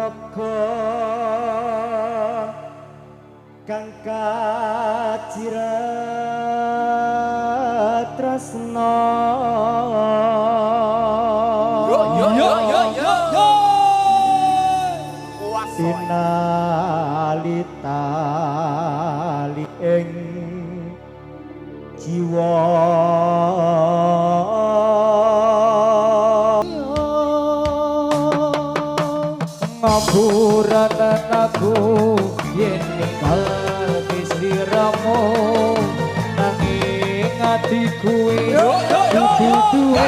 raka kang kacirat tresna sinalitali ing jiwa ngapuran aku yen ninggal sliramu nanging atiku dudu duwe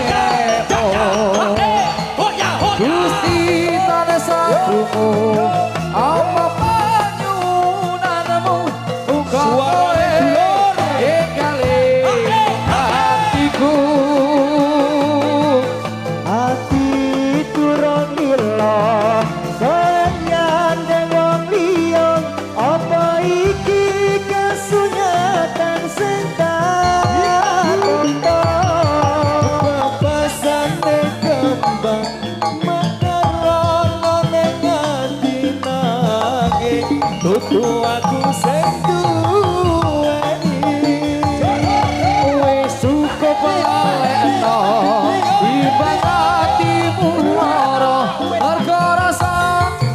Gusti tansah krungu apa panyunanmu uga kowe engkale atiku ati turun lila kenyandeng wong liya apa iki kesunyatan sing tak babasane kembang makarono ning ati nanging tutu aku sing duweni wis cukup lekno ibang atimu lara mergo rasa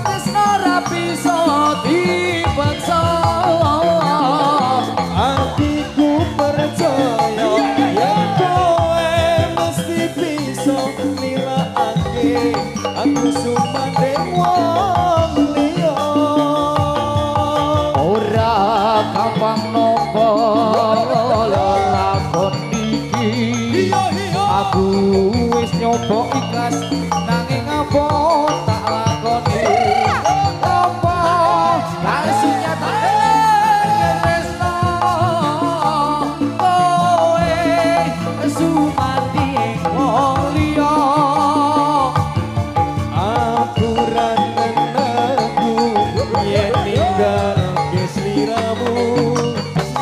tresno ra bisa dipaksa atiku percaya yen kowe mesti bisa nilakake aku sumandeng wong liya ora gampang nopo lakon iki aku wis nyoba ikhlas nanging apa tak lakoni apa langsung nyatane tresno kowe sumati wong liya aturan menengku yen ninggal sliramu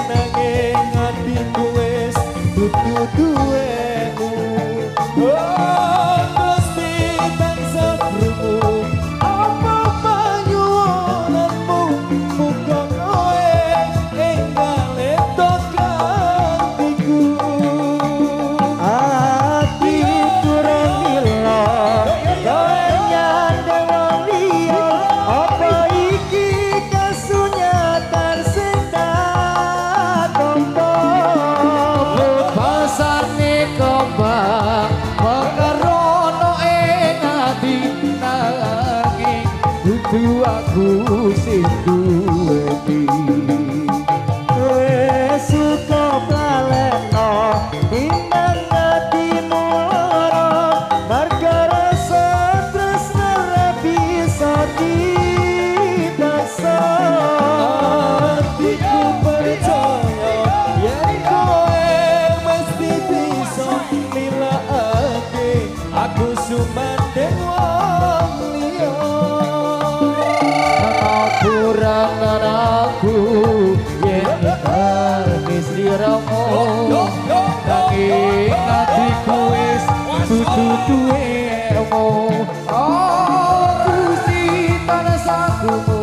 nanging atiku wis dudu duwemu Gusti tansah krungu apa panyuwunanmu muga kowe enggale tokantiku ati turun lila kowe nyandeng wong liya apa iki kesunyatan sing tak tampa pasarne kembang makarono ing ati nanging dudu aku sing duweni wis cukup lalekno inang atimu lara marga rasa tresna ra bisa dipaksa atiku percaya yen kowe mesti bisa nilakake aku sumandeng wong liya ngapuran aku yen ninggal sliramu nanging atiku wis dudu duwemu oh Gusti tansah krungu